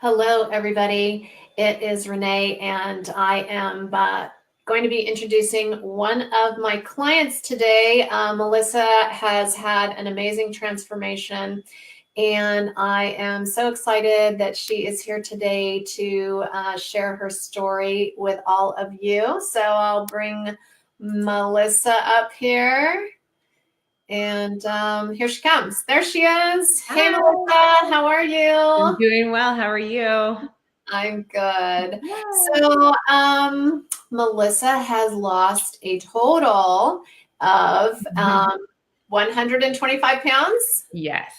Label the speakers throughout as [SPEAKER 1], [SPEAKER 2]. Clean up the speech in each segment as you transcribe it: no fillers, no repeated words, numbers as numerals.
[SPEAKER 1] Hello, everybody. It is Renee, and I am going to be introducing one of my clients today. Melissa has had an amazing transformation, and I am so excited that she is here today to share her story with all of you. So I'll bring Melissa up here. And here she comes. There she is.
[SPEAKER 2] Hi.
[SPEAKER 1] Hey, Melissa, how are
[SPEAKER 2] I'm
[SPEAKER 1] you?
[SPEAKER 2] doing well. How are you?
[SPEAKER 1] I'm good.
[SPEAKER 2] Yay.
[SPEAKER 1] So, Melissa has lost a total of 125 pounds.
[SPEAKER 2] Yes.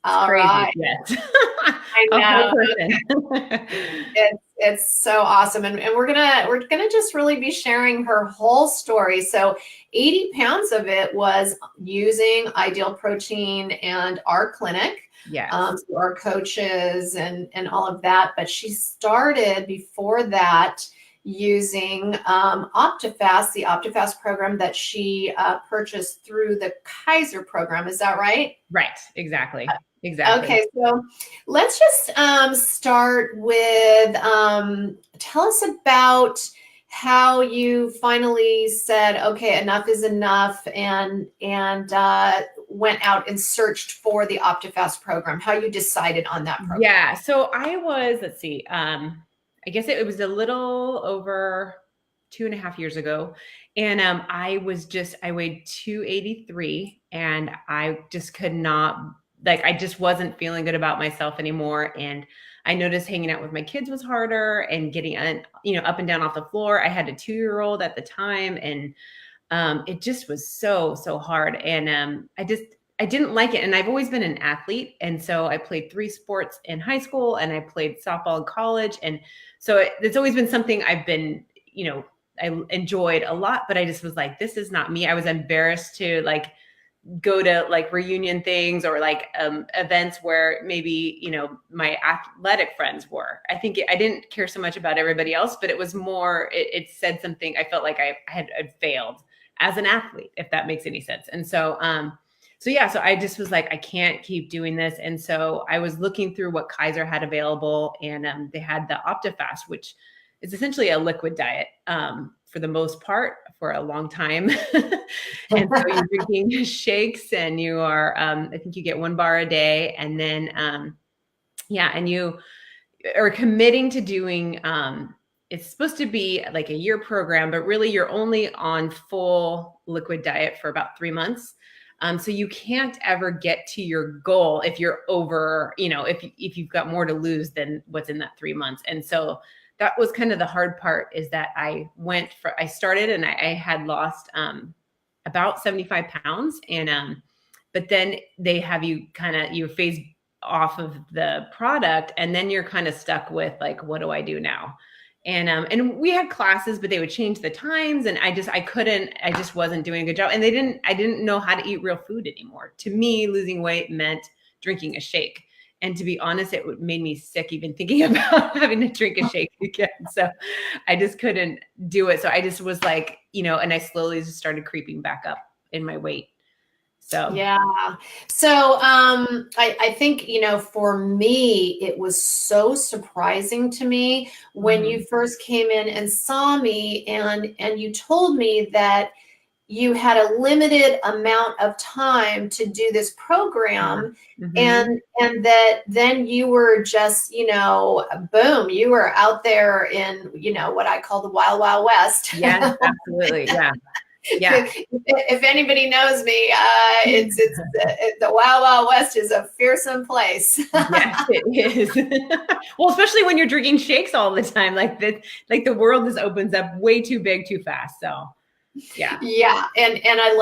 [SPEAKER 2] It's
[SPEAKER 1] All
[SPEAKER 2] crazy.
[SPEAKER 1] right.
[SPEAKER 2] Yes.
[SPEAKER 1] I
[SPEAKER 2] A whole
[SPEAKER 1] know.
[SPEAKER 2] person.
[SPEAKER 1] It's so awesome. And we're gonna just really be sharing her whole story. So 80 pounds of it was using Ideal Protein and our clinic.
[SPEAKER 2] Yes.
[SPEAKER 1] So our coaches and all of that. But she started before that using OptiFast, the OptiFast program that she purchased through the Kaiser program. Is that right?
[SPEAKER 2] Right. Exactly. Exactly.
[SPEAKER 1] Okay, so let's just start with tell us about how you finally said, okay, enough is enough, and went out and searched for the OptiFast program. How you decided on that program?
[SPEAKER 2] Yeah. So I was, let's see, I guess it was a little over 2.5 years ago. And I weighed 283 and I just could not, I just wasn't feeling good about myself anymore. And I noticed hanging out with my kids was harder and getting, up and down off the floor. I had a 2-year-old at the time, and it just was so hard. And I didn't like it. And I've always been an athlete. And so I played 3 sports in high school and I played softball in college. And so it's always been something I've been, I enjoyed a lot, but I just was like, this is not me. I was embarrassed to go to reunion things or events where maybe, my athletic friends were. I think I didn't care so much about everybody else, but it was more, it said something. I felt like I had failed as an athlete, if that makes any sense. And so, so I just was like, I can't keep doing this. And so I was looking through what Kaiser had available, and they had the OptiFast, which is essentially a liquid diet for the most part for a long time. And so you're drinking shakes, and you are, I think you get 1 bar a day. And then, and you are committing to doing, it's supposed to be like a year program, but really you're only on full liquid diet for about 3 months. So you can't ever get to your goal if you're over, if you've got more to lose than what's in that 3 months. And so that was kind of the hard part, is that I started and I had lost about 75 pounds. And but then they have you you phase off of the product, and then you're kind of stuck with what do I do now? And we had classes, but they would change the times, and I just wasn't doing a good job. And I didn't know how to eat real food anymore. To me, losing weight meant drinking a shake. And to be honest, it made me sick even thinking about having to drink a shake again. So I just couldn't do it. So I just was and I slowly just started creeping back up in my weight. So
[SPEAKER 1] yeah. So I think, for me, it was so surprising to me when you first came in and saw me, and you told me that you had a limited amount of time to do this program, and that then you were just, boom, you were out there in, what I call the wild, wild west.
[SPEAKER 2] Yes, absolutely. Yeah. Yeah.
[SPEAKER 1] If anybody knows me, it's the Wild Wild West is a fearsome place.
[SPEAKER 2] Yes, it is. Well, especially when you're drinking shakes all the time, the world just opens up way too big, too fast. So, yeah.
[SPEAKER 1] Yeah, and I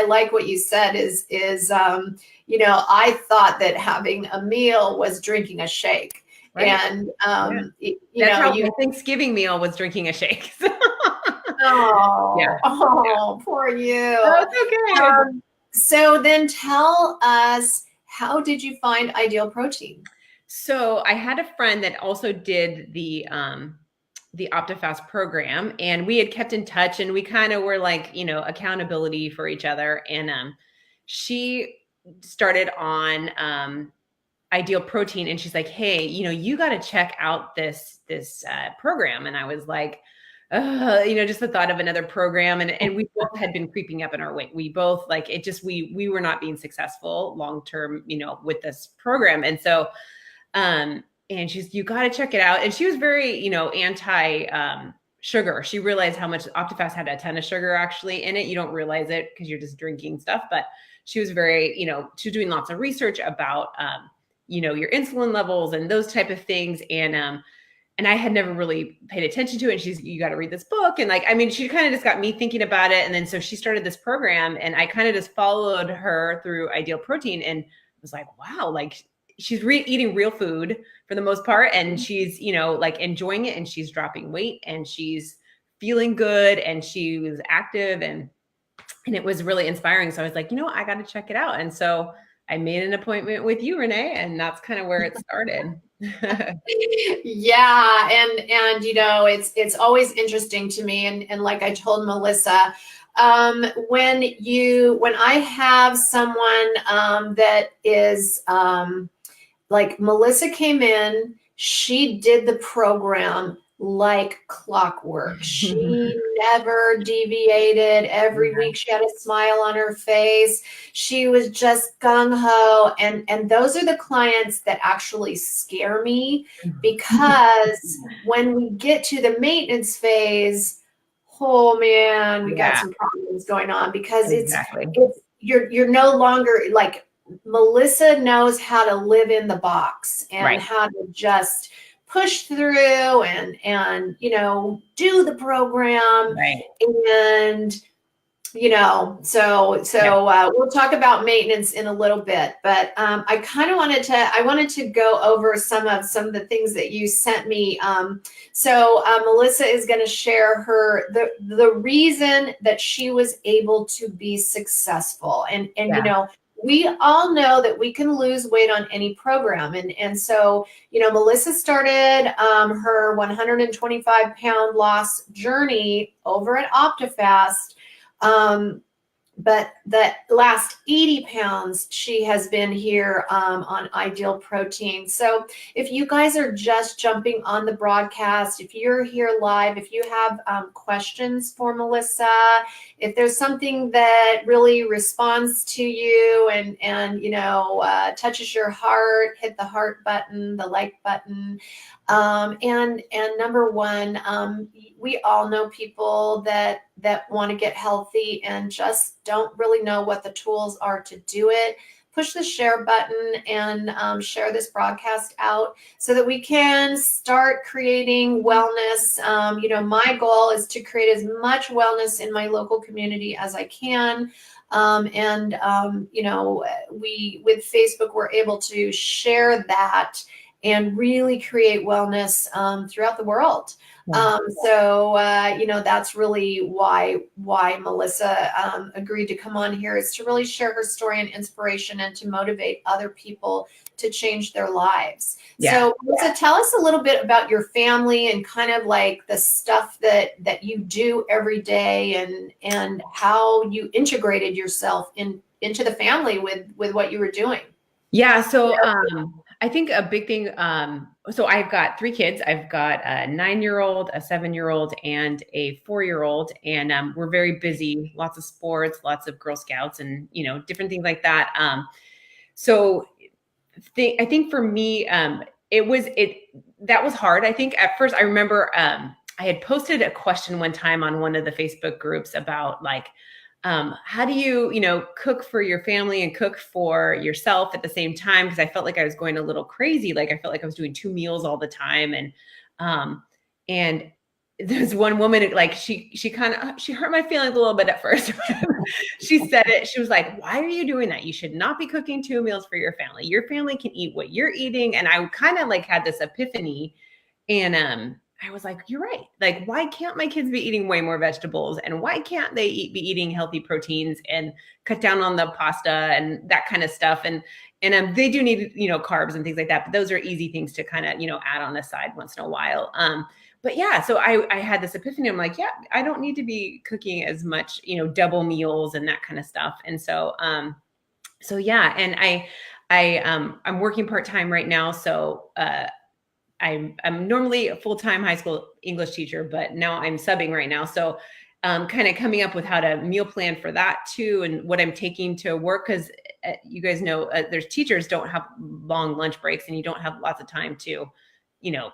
[SPEAKER 1] like what you said is I thought that having a meal was drinking a shake,
[SPEAKER 2] right.
[SPEAKER 1] And
[SPEAKER 2] that's how your Thanksgiving meal was drinking a shake.
[SPEAKER 1] Oh,
[SPEAKER 2] yeah.
[SPEAKER 1] Oh, poor you.
[SPEAKER 2] Oh, it's okay.
[SPEAKER 1] So then tell us, how did you find Ideal Protein?
[SPEAKER 2] So I had a friend that also did the OptiFast program, and we had kept in touch, and we kind of were accountability for each other. And she started on Ideal Protein, and she's like, hey, you got to check out this program. And I was like, just the thought of another program, and we both had been creeping up in our weight. We both like it. Just we were not being successful long term, with this program. And so, and she's, you got to check it out. And she was very, anti sugar. She realized how much OptiFast had a ton of sugar actually in it. You don't realize it because you're just drinking stuff, but she was very, she was doing lots of research about, your insulin levels and those type of things. And I had never really paid attention to it. And she's, you got to read this book. And she kind of just got me thinking about it. And then, so she started this program, and I kind of just followed her through Ideal Protein, and was like, wow, like she's eating real food for the most part. And she's, enjoying it, and she's dropping weight, and she's feeling good, and she was active, and it was really inspiring. So I was like, I got to check it out. And so I made an appointment with you, Renee, and that's kind of where it started.
[SPEAKER 1] Yeah. And it's always interesting to me. And like I told Melissa, when I have someone, that is, like Melissa came in, she did the program like clockwork. She never deviated. Every week she had a smile on her face. She was just gung-ho. And those are the clients that actually scare me, because when we get to the maintenance phase, oh man, we got some problems going on, because it's you're no longer like, Melissa knows how to live in the box and how to just push through and do the program. And we'll talk about maintenance in a little bit, but I kind of wanted to go over some of the things that you sent me. So Melissa is going to share the reason that she was able to be successall, and we all know that we can lose weight on any program. And so, Melissa started her 125-pound loss journey over at OptiFast. But the last 80 pounds, she has been here on Ideal Protein. So if you guys are just jumping on the broadcast, if you're here live, if you have questions for Melissa, if there's something that really responds to you and touches your heart, hit the heart button, the like button. And number one, we all know people that want to get healthy and just don't really know what the tools are to do it. Push the share button and share this broadcast out so that we can start creating wellness. My goal is to create as much wellness in my local community as I can. We with Facebook, we're able to share that and really create wellness throughout the world. That's really why Melissa agreed to come on here, is to really share her story and inspiration and to motivate other people to change their lives. So Melissa, tell us a little bit about your family and kind of like the stuff that you do every day and how you integrated yourself into the family with what you were doing.
[SPEAKER 2] Yeah. So I think a big thing, so I've got 3 kids. I've got a 9-year-old, a 7-year-old, and a 4-year-old. And we're very busy, lots of sports, lots of Girl Scouts and, different things like that. I think for me, that was hard. I think at first I remember I had posted a question one time on one of the Facebook groups about like, how do you, cook for your family and cook for yourself at the same time? Because I felt like I was going a little crazy. Like I felt like I was doing 2 meals all the time. And there's one woman, like she hurt my feelings a little bit at first. She said it. She was like, why are you doing that? You should not be cooking 2 meals for your family. Your family can eat what you're eating. And I kind of like had this epiphany, and I was like, you're right. Like, why can't my kids be eating way more vegetables? And why can't they be eating healthy proteins and cut down on the pasta and that kind of stuff? And they do need, carbs and things like that. But those are easy things to kind of, add on the side once in a while. But yeah, so I had this epiphany. I'm like, yeah, I don't need to be cooking as much, double meals and that kind of stuff. And so, yeah. And I'm working part-time right now. So, I'm normally a full-time high school English teacher, but now I'm subbing right now. So kind of coming up with how to meal plan for that too, and what I'm taking to work. Cause you guys know, there's teachers don't have long lunch breaks, and you don't have lots of time to, you know,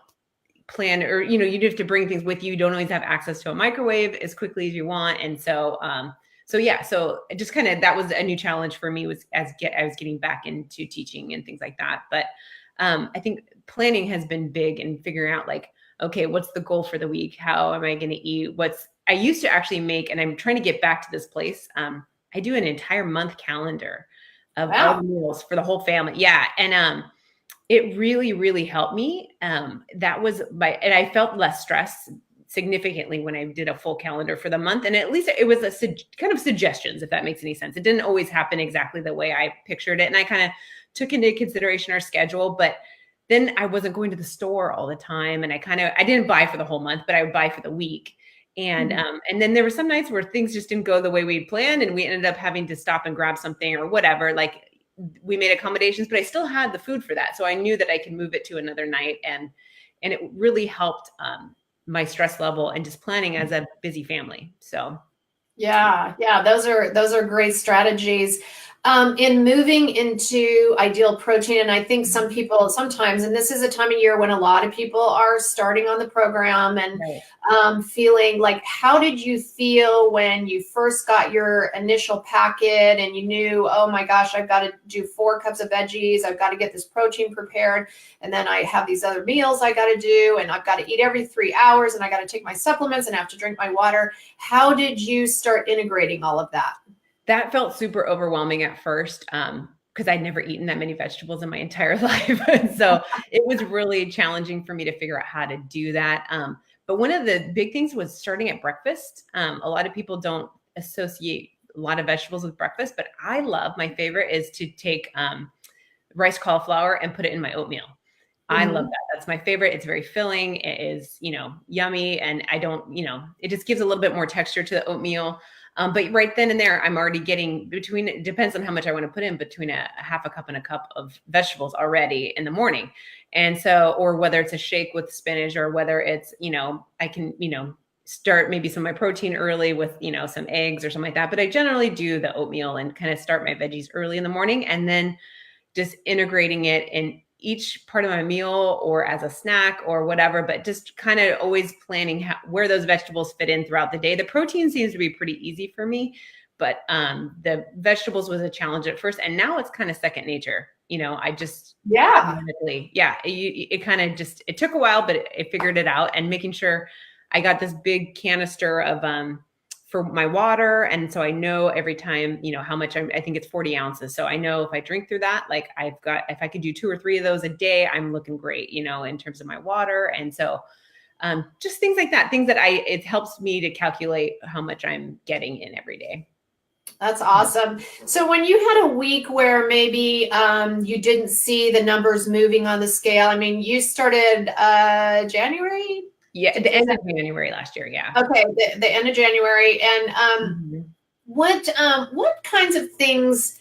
[SPEAKER 2] plan, or, you know, you have to bring things with you. You don't always have access to a microwave as quickly as you want. And so, so it just kind of, that was a new challenge for me, was I was getting back into teaching and things like that. But I think planning has been big, in figuring out like, okay, what's the goal for the week? How am I going to eat? I used to actually make, and I'm trying to get back to this place. I do an entire month calendar of all
[SPEAKER 1] Wow.
[SPEAKER 2] the meals for the whole family. Yeah. And it really, really helped me. That was and I felt less stress significantly when I did a full calendar for the month. And at least it was kind of suggestions, if that makes any sense. It didn't always happen exactly the way I pictured it. And I kind of took into consideration our schedule, but then I wasn't going to the store all the time. And I didn't buy for the whole month, but I would buy for the week. And then there were some nights where things just didn't go the way we'd planned, and we ended up having to stop and grab something or whatever. Like, we made accommodations, but I still had the food for that. So I knew that I could move it to another night. And it really helped my stress level, and just planning as a busy family. So
[SPEAKER 1] Yeah, those are great strategies. In moving into ideal protein, and I think some people sometimes, and this is a time of year when a lot of people are starting on the program and
[SPEAKER 2] right.
[SPEAKER 1] feeling like, how did you feel when you first got your initial packet and you knew, oh my gosh, I've got to do 4 cups of veggies, I've got to get this protein prepared, and then I have these other meals I got to do, and I've got to eat every 3 hours, and I got to take my supplements and I have to drink my water. How did you start integrating all of that?
[SPEAKER 2] That felt super overwhelming at first, because I'd never eaten that many vegetables in my entire life. So it was really challenging for me to figure out how to do that. But one of the big things was starting at breakfast. A lot of people don't associate a lot of vegetables with breakfast, but my favorite is to take rice cauliflower and put it in my oatmeal. I love that. That's my favorite. It's very filling. It is, yummy. And it just gives a little bit more texture to the oatmeal. But right then and there, I'm already getting it depends on how much I want to put in, between a half a cup and a cup of vegetables already in the morning. And so, or whether it's a shake with spinach, or whether it's, I can, start maybe some of my protein early with, some eggs or something like that. But I generally do the oatmeal and kind of start my veggies early in the morning, and then just integrating it in each part of my meal, or as a snack or whatever, but just kind of always planning where those vegetables fit in throughout the day. The protein seems to be pretty easy for me, but the vegetables was a challenge at first, and now it's kind of second nature. I just, it kind of just, it took a while, but it figured it out. And making sure I got this big canister of for my water. And so I know every time, how much I think it's 40 ounces. So I know if I drink through that, like if I could do 2 or 3 of those a day, I'm looking great, in terms of my water. And so just things like that, it helps me to calculate how much I'm getting in every day.
[SPEAKER 1] That's awesome. So when you had a week where maybe you didn't see the numbers moving on the scale, I mean, you started January?
[SPEAKER 2] Yeah, the end of January last year. Yeah.
[SPEAKER 1] Okay, the end of January. And what kinds of things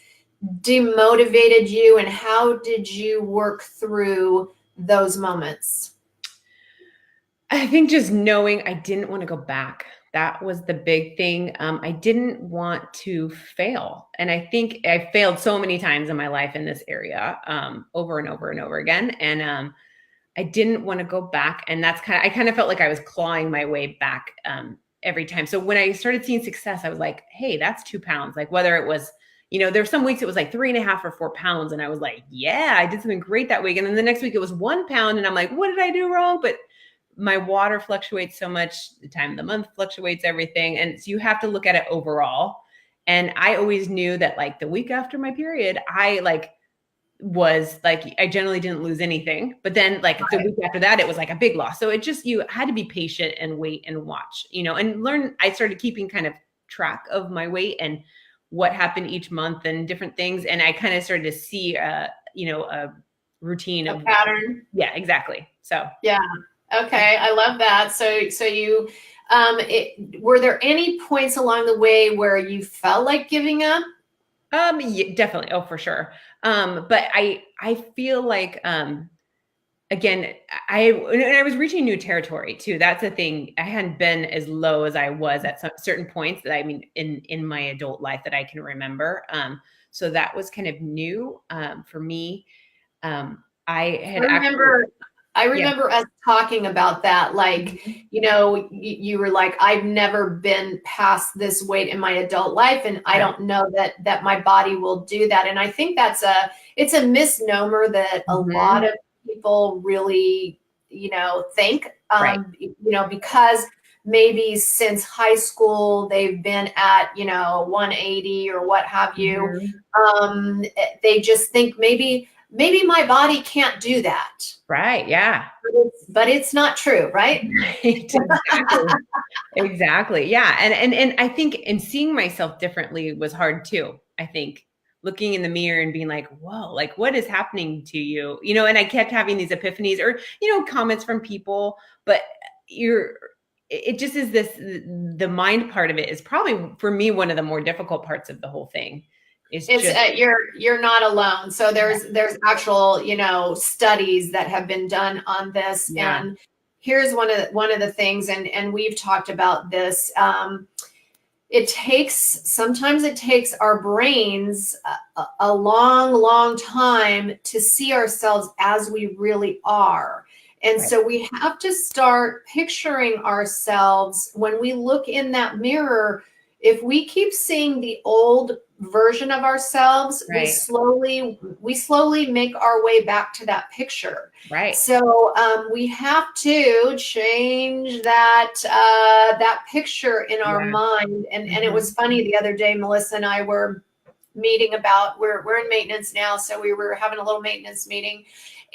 [SPEAKER 1] demotivated you, and how did you work through those moments?
[SPEAKER 2] I think just knowing I didn't want to go back. That was the big thing. I didn't want to fail. And I think I failed so many times in my life in this area, over and over and over again. And I didn't want to go back. And I kind of felt like I was clawing my way back every time. So when I started seeing success, I was like, hey, that's 2 pounds. Like, whether it was, there were some weeks it was like 3.5 or 4 pounds. And I was like, yeah, I did something great that week. And then the next week it was 1 pound. And I'm like, what did I do wrong? But my water fluctuates so much, the time of the month fluctuates, everything. And so you have to look at it overall. And I always knew that, like, the week after my period, I generally didn't lose anything, but then the week after that, it was like a big loss. So you had to be patient and wait and watch, and learn. I started keeping kind of track of my weight and what happened each month and different things. And I kind of started to see, a routine,
[SPEAKER 1] a pattern.
[SPEAKER 2] Yeah, exactly. So,
[SPEAKER 1] yeah. Okay. I love that. So you, were there any points along the way where you felt like giving up?
[SPEAKER 2] Yeah, definitely. Oh, for sure. But I feel like again, and I was reaching new territory too. That's the thing. I hadn't been as low as I was at some certain points that I mean in my adult life that I can remember. So that was kind of new for me. I
[SPEAKER 1] I
[SPEAKER 2] had actually,
[SPEAKER 1] remember I
[SPEAKER 2] yeah.
[SPEAKER 1] remember us talking about that. Like,
[SPEAKER 2] Mhm.
[SPEAKER 1] you were like, I've never been past this weight in my adult life, and I
[SPEAKER 2] Right.
[SPEAKER 1] don't know that my body will do that. And I think it's a misnomer that a lot
[SPEAKER 2] Mhm.
[SPEAKER 1] of people really, think,
[SPEAKER 2] Right.
[SPEAKER 1] because maybe since high school they've been at, 180 or what have you.
[SPEAKER 2] Mhm.
[SPEAKER 1] They just think maybe my body can't do that.
[SPEAKER 2] Right. Yeah.
[SPEAKER 1] But it's not true, right?
[SPEAKER 2] Right. Exactly. Exactly. Yeah. And I think and seeing myself differently was hard too. I think looking in the mirror and being like, whoa, like what is happening to you? And I kept having these epiphanies or, comments from people, but you're it just is this the mind part of it is probably for me one of the more difficult parts of the whole thing is
[SPEAKER 1] It's
[SPEAKER 2] just
[SPEAKER 1] you're not alone. So
[SPEAKER 2] yeah,
[SPEAKER 1] there's actual, studies that have been done on this.
[SPEAKER 2] yeah,
[SPEAKER 1] And here's one of the things, and we've talked about this. Sometimes it takes our brains a long, long time to see ourselves as we really are. And
[SPEAKER 2] right,
[SPEAKER 1] so we have to start picturing ourselves when we look in that mirror. If we keep seeing the old version of ourselves, we
[SPEAKER 2] right,
[SPEAKER 1] slowly make our way back to that picture.
[SPEAKER 2] right.
[SPEAKER 1] So we have to change that picture in our
[SPEAKER 2] Yeah.
[SPEAKER 1] mind. And it was
[SPEAKER 2] Mhm.
[SPEAKER 1] funny the other day. Melissa and I were meeting about we're in maintenance now, so we were having a little maintenance meeting.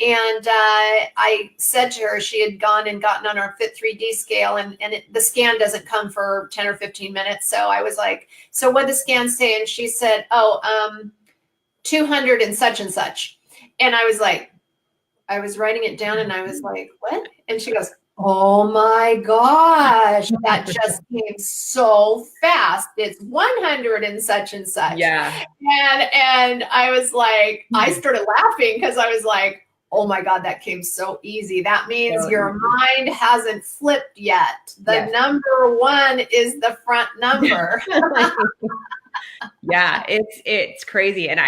[SPEAKER 1] And I said to her, she had gone and gotten on our Fit 3D scale, and the scan doesn't come for 10 or 15 minutes. So I was like, so what did the scan say? And she said, oh, 200 and such and such. And I was writing it down and I was like, what? And she goes, oh my gosh, that just came so fast. It's 100 and such and such.
[SPEAKER 2] Yeah.
[SPEAKER 1] And I was like, I started laughing because I was like, oh my God, that came so easy. That means
[SPEAKER 2] So
[SPEAKER 1] your
[SPEAKER 2] easy.
[SPEAKER 1] mind hasn't flipped yet. The
[SPEAKER 2] Yes.
[SPEAKER 1] number one is the front number.
[SPEAKER 2] Yeah, it's crazy. And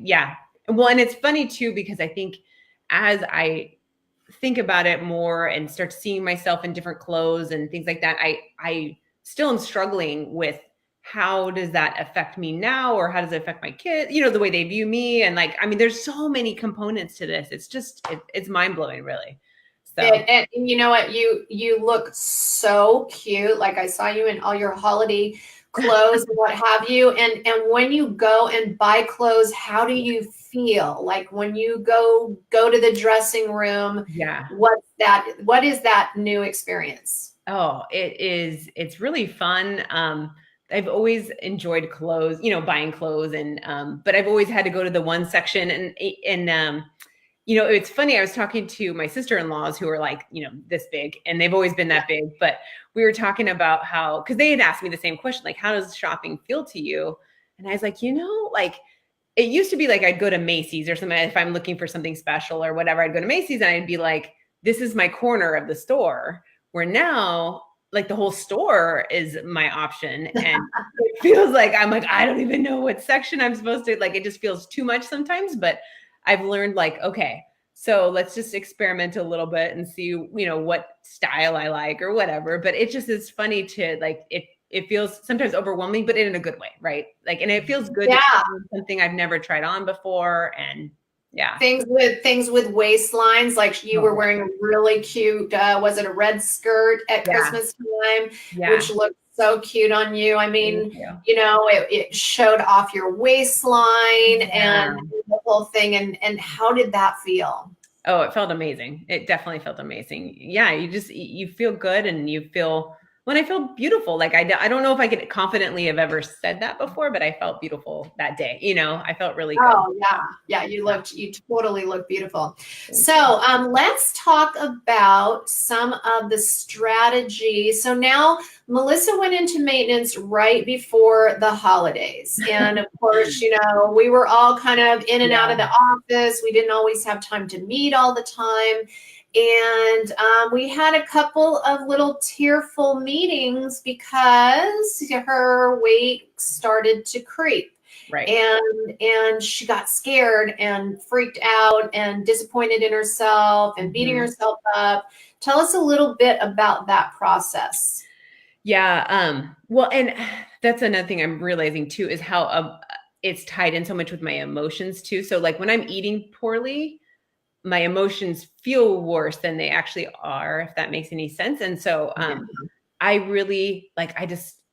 [SPEAKER 2] yeah. Well, and it's funny too, because I think as I think about it more and start seeing myself in different clothes and things like that, I still am struggling with how does that affect me now, or how does it affect my kids, the way they view me. And like, I mean, there's so many components to this. It's just it's mind blowing, really. So
[SPEAKER 1] And you know what? You look so cute. Like I saw you in all your holiday clothes and what have you. And when you go and buy clothes, how do you feel? Like when you go to the dressing room,
[SPEAKER 2] yeah.
[SPEAKER 1] what is that new experience?
[SPEAKER 2] Oh, it's really fun. I've always enjoyed clothes, buying clothes but I've always had to go to the one section and it's funny. I was talking to my sister-in-laws who are like, this big, and they've always been that big, but we were talking about how, because they had asked me the same question, like, how does shopping feel to you? And I was like, like it used to be like I'd go to Macy's or something. If I'm looking for something special or whatever, I'd go to Macy's and I'd be like, this is my corner of the store. Where now, like the whole store is my option. And it feels like I'm like, I don't even know what section I'm supposed to, like, it just feels too much sometimes. But I've learned like, okay, so let's just experiment a little bit and see, what style I like or whatever. But it just is funny to like it feels sometimes overwhelming, but in a good way, right? Like, and it feels good to try
[SPEAKER 1] Yeah.
[SPEAKER 2] something I've never tried on before. And yeah.
[SPEAKER 1] Things with waistlines, like you were
[SPEAKER 2] Oh,
[SPEAKER 1] wearing a really cute, was it a red skirt at
[SPEAKER 2] yeah.
[SPEAKER 1] Christmas time,
[SPEAKER 2] Yeah.
[SPEAKER 1] which looked so cute on you. I
[SPEAKER 2] Thank
[SPEAKER 1] mean,
[SPEAKER 2] you.
[SPEAKER 1] it showed off your waistline
[SPEAKER 2] Yeah.
[SPEAKER 1] and the whole thing. And how did that feel?
[SPEAKER 2] Oh, it felt amazing. It definitely felt amazing. Yeah, you feel good and you feel when I feel beautiful. Like I don't know if I could confidently have ever said that before, but I felt beautiful that day. I felt really good.
[SPEAKER 1] Oh yeah. Yeah. You totally look beautiful. So let's talk about some of the strategies. So now Melissa went into maintenance right before the holidays. And of course, we were all kind of in and out of the office. We didn't always have time to meet all the time. And we had a couple of little tearful meetings because her weight started to creep.
[SPEAKER 2] Right.
[SPEAKER 1] And she got scared and freaked out and disappointed in herself and beating herself up. Tell us a little bit about that process.
[SPEAKER 2] Yeah. Well, and that's another thing I'm realizing too, is how it's tied in so much with my emotions too. So like when I'm eating poorly, my emotions feel worse than they actually are, if that makes any sense. And so I really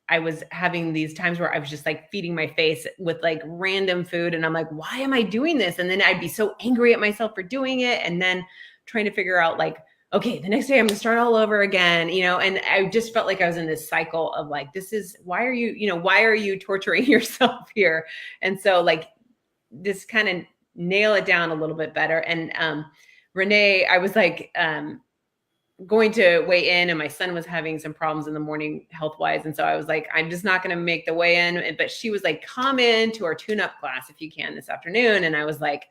[SPEAKER 2] I was having these times where I was just like feeding my face with like random food. And I'm like, why am I doing this? And then I'd be so angry at myself for doing it. And then trying to figure out like, okay, the next day I'm gonna start all over again, and I just felt like I was in this cycle of like, why are you torturing yourself here? And so like this kind of nail it down a little bit better. And Renee, I was like going to weigh in, and my son was having some problems in the morning health-wise. And so I was like, I'm just not going to make the weigh in. But she was like, come in to our tune-up class if you can this afternoon. And I was like,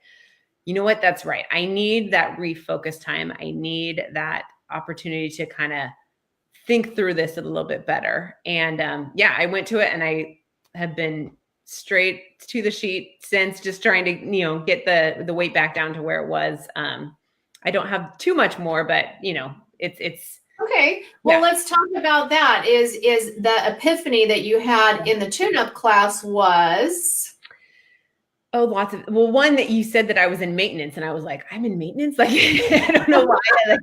[SPEAKER 2] you know what? That's right. I need that refocus time. I need that opportunity to kind of think through this a little bit better. And I went to it, and I have been straight to the sheet since, just trying to, get the weight back down to where it was. I don't have too much more, but it's
[SPEAKER 1] okay. Well, let's talk about that. Is the epiphany that you had in the tune-up class was?
[SPEAKER 2] Oh, lots of, well, one that you said that I was in maintenance, and I was like, I'm in maintenance? Like, I don't know why.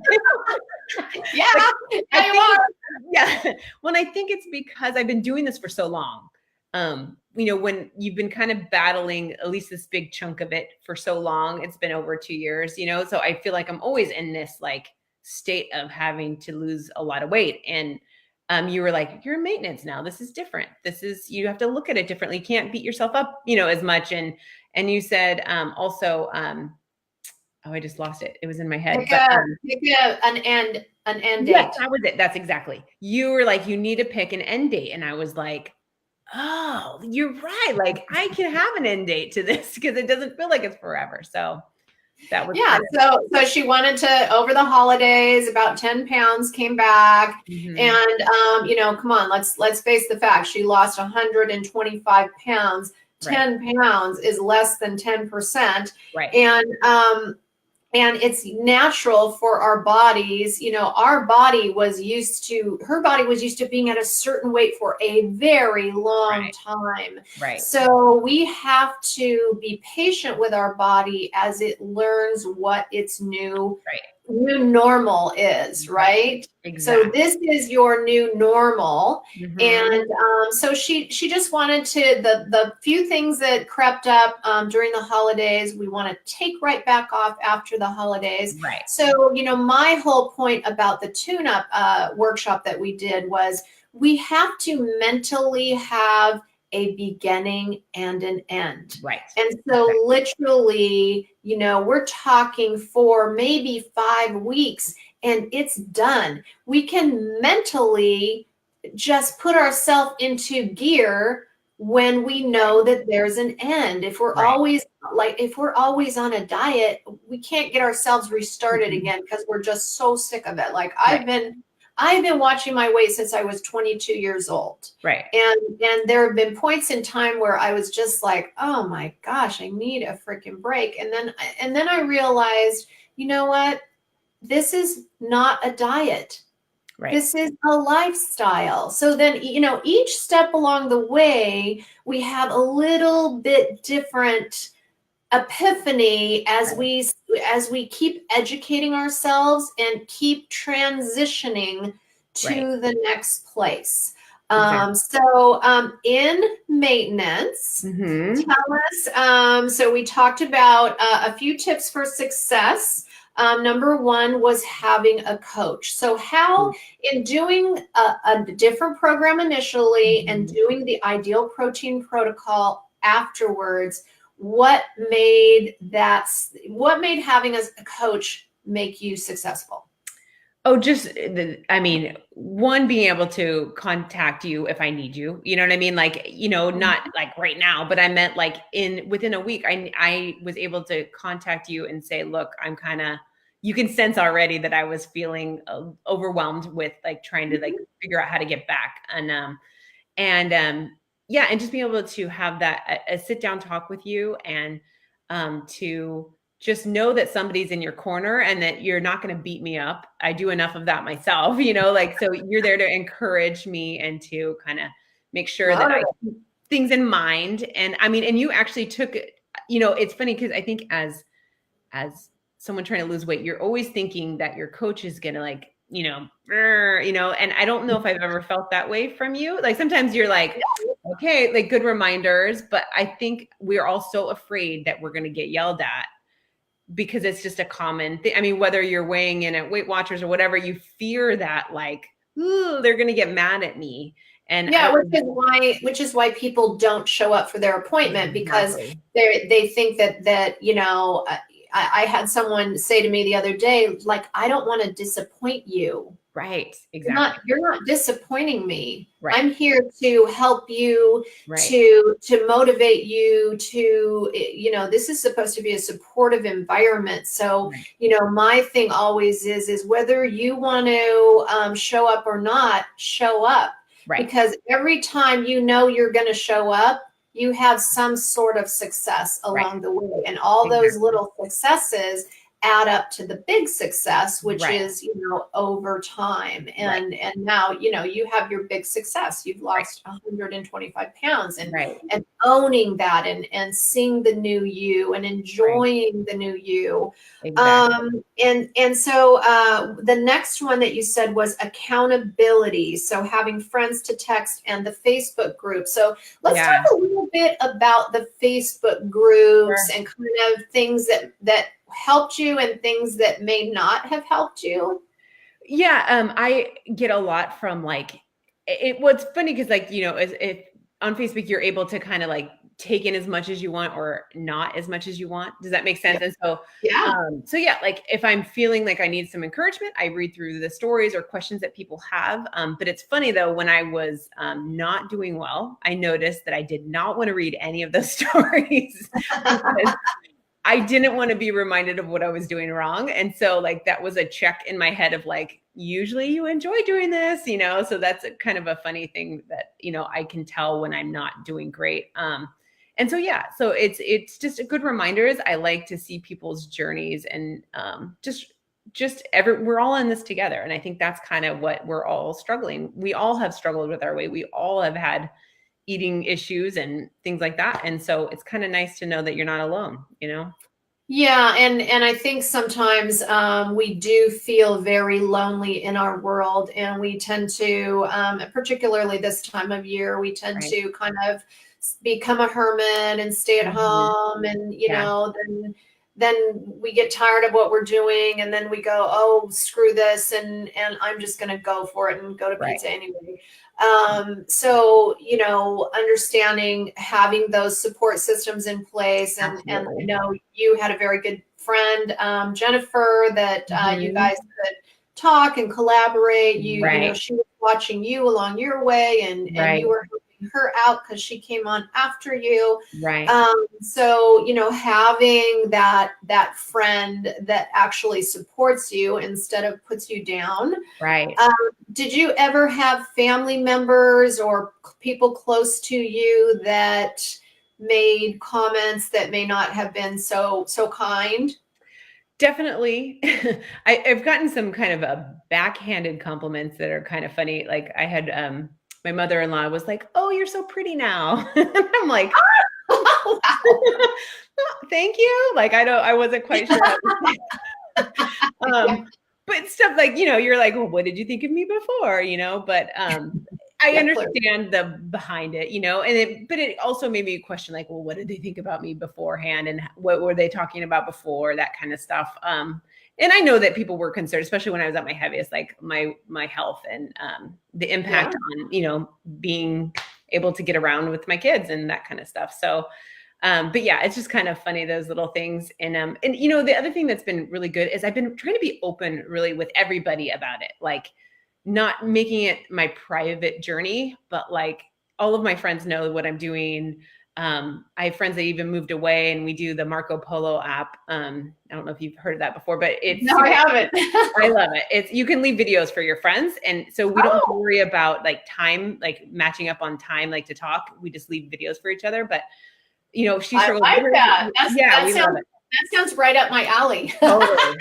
[SPEAKER 1] Yeah, like, you are.
[SPEAKER 2] Yeah. Well, I think it's because I've been doing this for so long. When you've been kind of battling at least this big chunk of it for so long, it's been over 2 years, so I feel like I'm always in this like state of having to lose a lot of weight. And you were like, you're in maintenance now. This is different. You have to look at it differently. You can't beat yourself up, as much. And you said also, I just lost it. It was in my head.
[SPEAKER 1] An end date.
[SPEAKER 2] Yes, that was it. That's exactly. You were like, you need to pick an end date. And I was like, oh, you're right. Like I can have an end date to this because it doesn't feel like it's forever. So that was
[SPEAKER 1] so she wanted to, over the holidays, about 10 pounds came back. And come on, let's face the fact. She lost 125 pounds. 10 pounds is less than 10%.
[SPEAKER 2] Right.
[SPEAKER 1] And it's natural for our bodies. Her body was used to being at a certain weight for a very long time.
[SPEAKER 2] Right.
[SPEAKER 1] So we have to be patient with our body as it learns what its new normal is, right?
[SPEAKER 2] Exactly.
[SPEAKER 1] So this is your new normal. And so she just wanted to, the few things that crept up during the holidays, we want to take right back off after the holidays.
[SPEAKER 2] Right.
[SPEAKER 1] So, my whole point about the tune-up workshop that we did was we have to mentally have a beginning and an end.
[SPEAKER 2] Right.
[SPEAKER 1] And so literally, we're talking for maybe 5 weeks and it's done. We can mentally just put ourselves into gear when we know that there's an end. If we're always on a diet, we can't get ourselves restarted again because we're just so sick of it. Like I've been watching my weight since I was 22 years old.
[SPEAKER 2] Right.
[SPEAKER 1] And there have been points in time where I was just like, oh my gosh, I need a freaking break. And then I realized, you know what? This is not a diet.
[SPEAKER 2] Right.
[SPEAKER 1] This is a lifestyle. So then, each step along the way, we have a little bit different epiphany as we keep educating ourselves and keep transitioning to the next place. So in maintenance, tell us, so we talked about a few tips for success. Number one was having a coach. So how, in doing a different program initially and doing the ideal protein protocol afterwards, what made having a coach make you successful?
[SPEAKER 2] Oh, just I mean, one, being able to contact you if I need you. You know what I mean? Like, not like right now, but I meant like within a week, I was able to contact you and say, look, you can sense already that I was feeling overwhelmed with like trying to like figure out how to get back. And yeah, and just being able to have that a sit down talk with you, and to just know that somebody's in your corner and that you're not going to beat me up. I do enough of that myself, like, so you're there to encourage me and to kind of make sure that I keep things in mind. And I mean, and you actually took it, it's funny because I think as someone trying to lose weight, you're always thinking that your coach is going to like, and I don't know if I've ever felt that way from you. Like sometimes you're like, okay, like good reminders, but I think we're all so afraid that we're going to get yelled at because it's just a common thing. I mean, whether you're weighing in at Weight Watchers or whatever, you fear that like, ooh, they're going to get mad at me. And
[SPEAKER 1] yeah, which is why people don't show up for their appointment, because they think that I had someone say to me the other day, like, I don't want to disappoint you.
[SPEAKER 2] Right. Exactly.
[SPEAKER 1] You're not disappointing me.
[SPEAKER 2] Right.
[SPEAKER 1] I'm here to help you, to motivate you, to, this is supposed to be a supportive environment. So, my thing always is whether you want to show up or not, show up. Right. Because every time you're going to show up, you have some sort of success along the way. And all those little successes add up to the big success, which is, over time. And now, you have your big success. You've lost 125 pounds and owning that and seeing the new you and enjoying the new you. And so the next one that you said was accountability. So having friends to text and the Facebook group. So let's talk a little bit about the Facebook groups and kind of things that helped you and things that may not have helped you.
[SPEAKER 2] Yeah. I get a lot from like, what's funny because like, if on Facebook, you're able to kind of like take in as much as you want or not as much as you want. Does that make sense? And so, like if I'm feeling like I need some encouragement, I read through the stories or questions that people have. But it's funny though, when I was not doing well, I noticed that I did not want to read any of those stories because I didn't want to be reminded of what I was doing wrong. And so like, that was a check in my head of like, usually you enjoy doing this, so that's kind of a funny thing that, I can tell when I'm not doing great. And so, so it's just a good reminders. I like to see people's journeys and we're all in this together. And I think that's kind of what we're all struggling. We all have struggled with our weight. We all have had eating issues and things like that. And so it's kind of nice to know that you're not alone,
[SPEAKER 1] Yeah. And I think sometimes we do feel very lonely in our world, and we tend to, particularly this time of year, we tend to kind of become a hermit and stay at home. And, then we get tired of what we're doing, and then we go, oh, screw this. And I'm just going to go for it and go to pizza anyway. So, understanding, having those support systems in place. And I know you had a very good friend, Jennifer, that you guys could talk and collaborate. She was watching you along your way, and you were helping her out because she came on after you. So, having that friend that actually supports you instead of puts you down. Did you ever have family members or people close to you that made comments that may not have been so kind?
[SPEAKER 2] Definitely. I've gotten some kind of a backhanded compliments that are kind of funny. Like I had, my mother-in-law was like, "Oh, you're so pretty now." I'm like, "Oh, wow. Thank you." Like, I wasn't quite sure. But stuff like, you're like, "Well, what did you think of me before?" But I
[SPEAKER 1] get clear.
[SPEAKER 2] understand the behind it, but it also made me question, like, well, what did they think about me beforehand, and what were they talking about before, that kind of stuff. And I know that people were concerned, especially when I was at my heaviest, like my health and the impact on, being able to get around with my kids and that kind of stuff. So, but yeah, it's just kind of funny, those little things. And the other thing that's been really good is I've been trying to be open really with everybody about it. Like, not making it my private journey, but like all of my friends know what I'm doing. I have friends that even moved away, and we do the Marco Polo app. I don't know if you've heard of that before, but it's
[SPEAKER 1] No, I haven't.
[SPEAKER 2] I love it. You can leave videos for your friends. And so we don't have to worry about like time, like matching up on time, like to talk. We just leave videos for each other. But she
[SPEAKER 1] I
[SPEAKER 2] struggles.
[SPEAKER 1] like that.
[SPEAKER 2] We love it.
[SPEAKER 1] That sounds right up my alley.
[SPEAKER 2] Totally.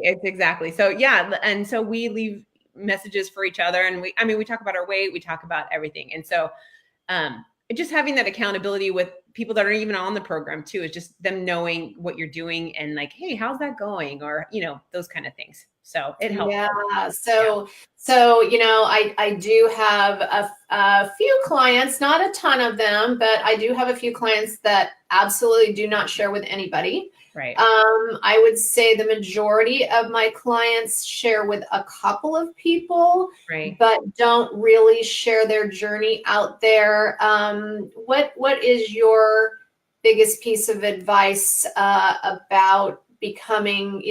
[SPEAKER 2] It's exactly. So yeah. And so we leave messages for each other, and we talk about our weight, we talk about everything. And so just having that accountability with people that are even on the program too, is just them knowing what you're doing and like, hey, how's that going? Or those kind of things. So it helps.
[SPEAKER 1] Yeah. So I do have a few clients, not a ton of them, but I do have a few clients that absolutely do not share with anybody.
[SPEAKER 2] Right.
[SPEAKER 1] I would say the majority of my clients share with a couple of people,
[SPEAKER 2] right,
[SPEAKER 1] but don't really share their journey out there. What is your biggest piece of advice about becoming,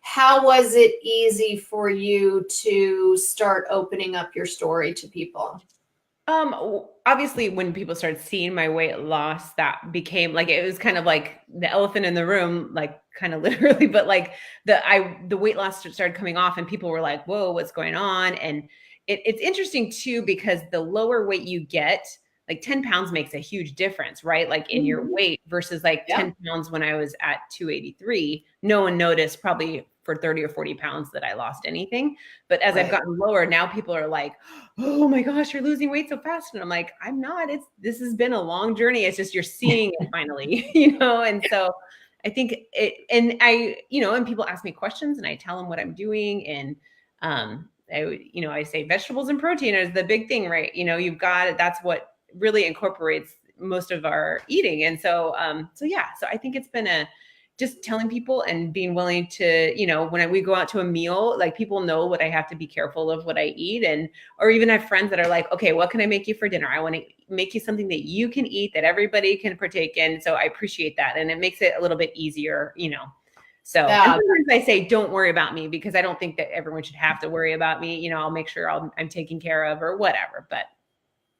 [SPEAKER 1] how was it easy for you to start opening up your story to people?
[SPEAKER 2] Obviously when people started seeing my weight loss, that became like, it was kind of like the elephant in the room, like kind of literally, but like the weight loss started coming off, and people were like, whoa, what's going on? And it's interesting too, because the lower weight you get, like 10 pounds makes a huge difference, right? Like in your weight versus like 10 pounds when I was at 283, no one noticed probably for 30 or 40 pounds that I lost anything. But as I've gotten lower, now people are like, oh my gosh, you're losing weight so fast. And I'm like, I'm not, this has been a long journey. It's just, you're seeing it finally, And so I think and people ask me questions, and I tell them what I'm doing. And, I say vegetables and protein is the big thing, right? You've got, that's what really incorporates most of our eating. And so, so I think it's been just telling people and being willing to, when we go out to a meal, like people know what I have to be careful of what I eat. Or even have friends that are like, okay, what can I make you for dinner? I want to make you something that you can eat, that everybody can partake in. So I appreciate that. And it makes it a little bit easier, So sometimes I say, don't worry about me, because I don't think that everyone should have to worry about me. I'll make sure I'm taken care of or whatever, but.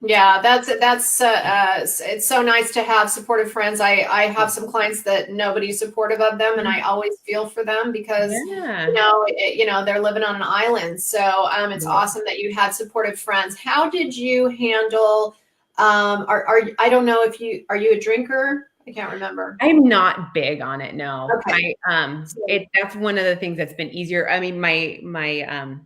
[SPEAKER 1] Yeah, that's it's so nice to have supportive friends. I have some clients that nobody's supportive of them, and I always feel for them because they're living on an island. So it's awesome that you had supportive friends. How did you handle? I don't know if are you a drinker? I can't remember.
[SPEAKER 2] I'm not big on it. No.
[SPEAKER 1] Okay.
[SPEAKER 2] That's one of the things that's been easier. I mean, my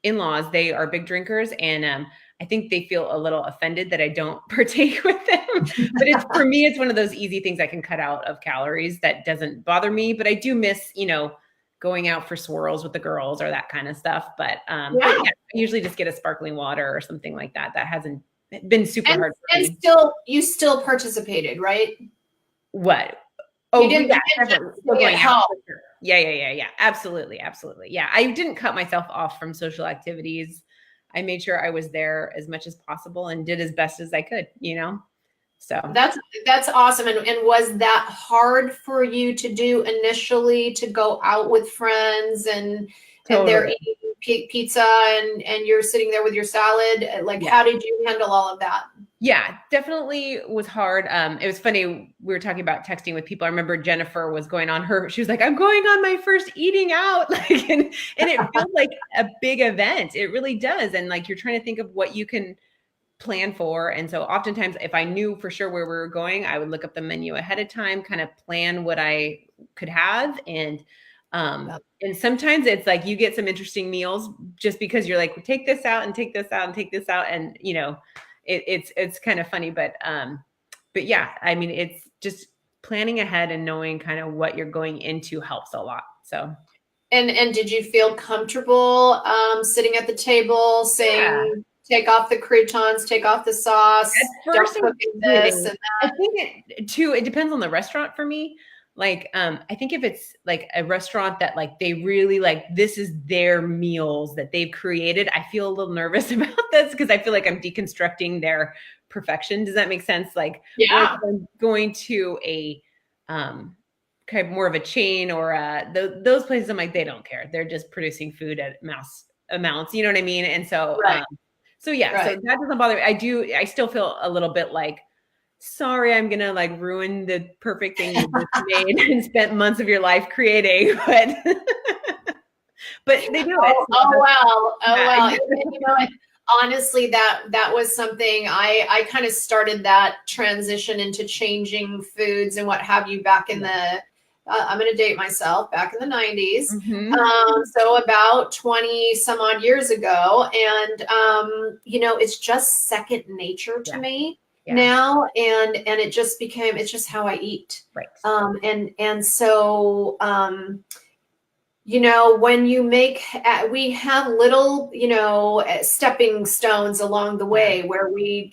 [SPEAKER 2] in-laws, they are big drinkers, and I think they feel a little offended that I don't partake with them. But for me, it's one of those easy things I can cut out of calories that doesn't bother me. But I do miss, going out for swirls with the girls or that kind of stuff. But I usually just get a sparkling water or something like that. That hasn't been super hard for me.
[SPEAKER 1] And you still participated, right?
[SPEAKER 2] What? Oh,
[SPEAKER 1] you didn't
[SPEAKER 2] going out. Yeah. Absolutely. Yeah. I didn't cut myself off from social activities. I made sure I was there as much as possible and did as best as I could, So
[SPEAKER 1] that's awesome. And was that hard for you to do initially, to go out with friends and they're eating pizza and you're sitting there with your salad? Like, how did you handle all of that?
[SPEAKER 2] Yeah, definitely was hard. It was funny. We were talking about texting with people. I remember Jennifer was going on she was like, I'm going on my first eating out. And it feels like a big event. It really does. And like, you're trying to think of what you can plan for. And so oftentimes if I knew for sure where we were going, I would look up the menu ahead of time, kind of plan what I could have. And sometimes it's like, you get some interesting meals just because you're like, well, take this out and take this out and take this out. And, it's kind of funny, but yeah, I mean, it's just planning ahead and knowing kind of what you're going into helps a lot. So,
[SPEAKER 1] and did you feel comfortable sitting at the table saying take off the croutons, take off the sauce,
[SPEAKER 2] At
[SPEAKER 1] don't
[SPEAKER 2] first
[SPEAKER 1] cook
[SPEAKER 2] I'm
[SPEAKER 1] in this
[SPEAKER 2] getting,
[SPEAKER 1] and
[SPEAKER 2] I think it too, it depends on the restaurant for me. Like, I think if it's like a restaurant that like they really like, this is their meals that they've created, I feel a little nervous about this because I feel like I'm deconstructing their perfection. Does that make sense? Like, or if
[SPEAKER 1] yeah.
[SPEAKER 2] I'm going to a kind of more of a chain or those places, I'm like, they don't care. They're just producing food at mass amounts. You know what I mean? And so,
[SPEAKER 1] Right.
[SPEAKER 2] so yeah, so
[SPEAKER 1] Right.
[SPEAKER 2] that doesn't bother me. I still feel a little bit like, sorry, I'm gonna like ruin the perfect thing you just made and spent months of your life creating, but they do it.
[SPEAKER 1] Oh,
[SPEAKER 2] So
[SPEAKER 1] oh well. Oh
[SPEAKER 2] yeah,
[SPEAKER 1] well. And you know what? Honestly, that was something I kind of started that transition into changing foods and what have you back in the I'm going to date myself back in the 90s.
[SPEAKER 2] mm-hmm.
[SPEAKER 1] So about 20 some odd years ago. And, you know, it's just second nature to
[SPEAKER 2] Yeah,
[SPEAKER 1] me
[SPEAKER 2] yeah,
[SPEAKER 1] now. And it just became, it's just how I eat.
[SPEAKER 2] right,
[SPEAKER 1] And so, you know, when you make, we have little, you know, stepping stones along the
[SPEAKER 2] yeah,
[SPEAKER 1] way where we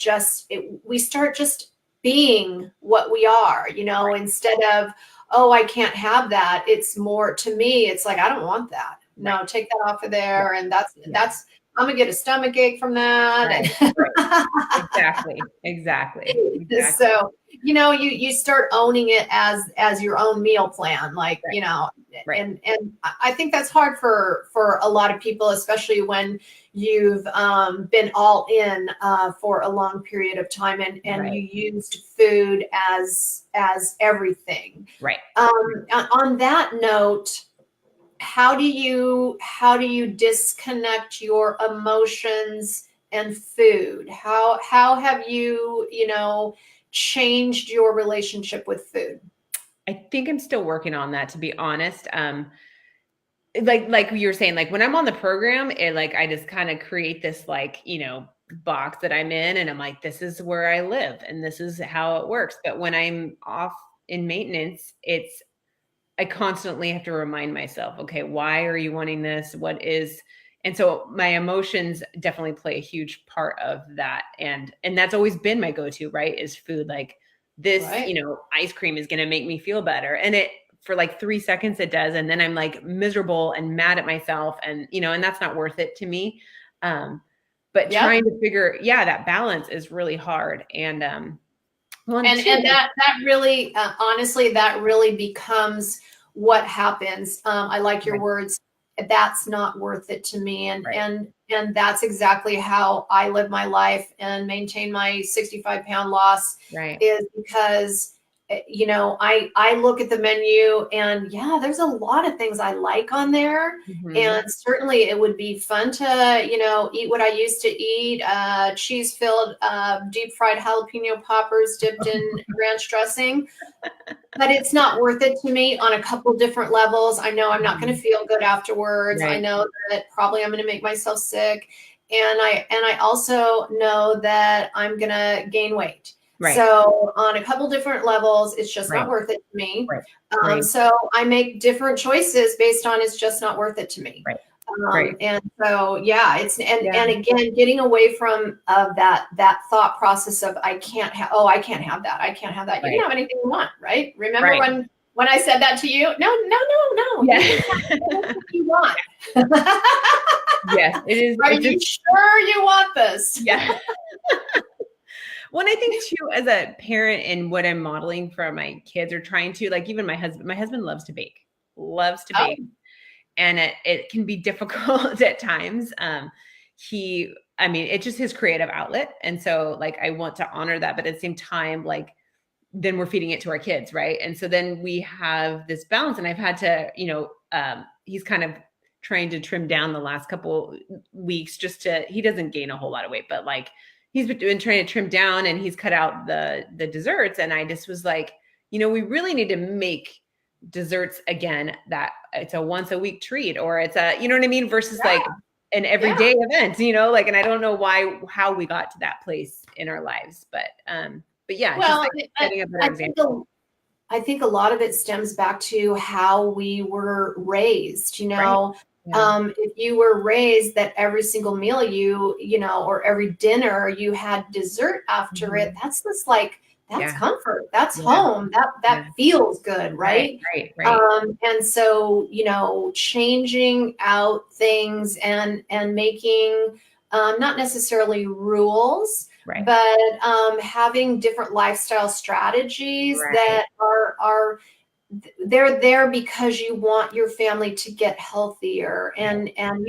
[SPEAKER 1] start just being what we are, you know,
[SPEAKER 2] right,
[SPEAKER 1] instead of, oh, I can't have that. It's more to me, it's like, I don't want that.
[SPEAKER 2] right,
[SPEAKER 1] No, take that off of
[SPEAKER 2] yeah,
[SPEAKER 1] there. And
[SPEAKER 2] yeah,
[SPEAKER 1] I'm gonna get a stomach ache from that.
[SPEAKER 2] right, right, exactly, exactly, exactly,
[SPEAKER 1] So, you know, you start owning it as your own meal plan, like,
[SPEAKER 2] right,
[SPEAKER 1] you know,
[SPEAKER 2] right,
[SPEAKER 1] and I think that's hard for a lot of people, especially when you've been all in for a long period of time and
[SPEAKER 2] right,
[SPEAKER 1] you used food as everything.
[SPEAKER 2] right.
[SPEAKER 1] On that note, how do you disconnect your emotions and food? How have you, you know, changed your relationship with food?
[SPEAKER 2] I think I'm still working on that, to be honest. Like you were saying, like when I'm on the program, it like I just kind of create this like, box that I'm in and I'm like, this is where I live and this is how it works. But when I'm off in maintenance, I constantly have to remind myself, okay, why are you wanting this? What is, and so my emotions definitely play a huge part of that. And that's always been my go-to, right? Is food. Like this,
[SPEAKER 1] Right.
[SPEAKER 2] ice cream is going to make me feel better. And it, for like 3 seconds it does. And then I'm like miserable and mad at myself. And, and that's not worth it to me. But
[SPEAKER 1] Yep.
[SPEAKER 2] trying to figure, yeah, that balance is really hard. And, well, and two,
[SPEAKER 1] And that really honestly that really becomes what happens. I like your
[SPEAKER 2] right,
[SPEAKER 1] words. That's not worth it to me, and
[SPEAKER 2] right,
[SPEAKER 1] and and that's exactly how I live my life and maintain my 65-pound loss,
[SPEAKER 2] right.
[SPEAKER 1] is because you know, I look at the menu and yeah, there's a lot of things I like on there.
[SPEAKER 2] Mm-hmm.
[SPEAKER 1] And certainly it would be fun to, you know, eat what I used to eat, cheese filled, deep fried jalapeno poppers dipped in ranch dressing. But it's not worth it to me on a couple different levels. I know I'm not going to feel good afterwards. I
[SPEAKER 2] Right,
[SPEAKER 1] know that probably I'm going to make myself sick. And I also know that I'm going to gain weight.
[SPEAKER 2] right,
[SPEAKER 1] So on a couple different levels, it's just
[SPEAKER 2] right,
[SPEAKER 1] not worth it to me.
[SPEAKER 2] right, right,
[SPEAKER 1] So I make different choices based on it's just not worth it to me.
[SPEAKER 2] right, right.
[SPEAKER 1] And so yeah, it's
[SPEAKER 2] Yeah,
[SPEAKER 1] and again, getting away from that thought process of I can't have, oh, I can't have that, I can't have that. You can
[SPEAKER 2] right,
[SPEAKER 1] have anything you want, right? Remember
[SPEAKER 2] right.
[SPEAKER 1] when I said that to you? No, no, no, no. You
[SPEAKER 2] Yeah.
[SPEAKER 1] can have anything you want.
[SPEAKER 2] Yes, it is.
[SPEAKER 1] Are
[SPEAKER 2] It's
[SPEAKER 1] you
[SPEAKER 2] just,
[SPEAKER 1] sure you want this?
[SPEAKER 2] yeah. Well, I think too, as a parent and what I'm modeling for my kids or trying to, like even my husband loves to bake, loves to
[SPEAKER 1] Oh,
[SPEAKER 2] bake. And it can be difficult at times. I mean, it's just his creative outlet. And so like, I want to honor that, but at the same time, like, then we're feeding it to our kids. Right. And so then we have this balance and I've had to, he's kind of trying to trim down the last couple weeks he doesn't gain a whole lot of weight, but like he's been trying to trim down and he's cut out the desserts. And I just was like, we really need to make desserts again, that it's a once a week treat or it's a, you know what I mean? Versus
[SPEAKER 1] yeah,
[SPEAKER 2] like an
[SPEAKER 1] yeah.
[SPEAKER 2] everyday event, like, and I don't know how we got to that place in our lives, but yeah, just
[SPEAKER 1] Well,
[SPEAKER 2] like setting a better example.
[SPEAKER 1] I think a lot of it stems back to how we were raised, you
[SPEAKER 2] Right.
[SPEAKER 1] know.
[SPEAKER 2] Yeah.
[SPEAKER 1] If you were raised that every single meal or every dinner you had dessert after it,
[SPEAKER 2] Mhm.
[SPEAKER 1] that's just like, that's
[SPEAKER 2] Yeah.
[SPEAKER 1] comfort, that's
[SPEAKER 2] Yeah.
[SPEAKER 1] home, that
[SPEAKER 2] Yeah.
[SPEAKER 1] feels good,
[SPEAKER 2] Right.
[SPEAKER 1] right?
[SPEAKER 2] Right. Right.
[SPEAKER 1] And so, changing out things and making, not necessarily rules,
[SPEAKER 2] Right.
[SPEAKER 1] but having different lifestyle strategies
[SPEAKER 2] Right.
[SPEAKER 1] that are they're there because you want your family to get healthier.
[SPEAKER 2] Right.
[SPEAKER 1] And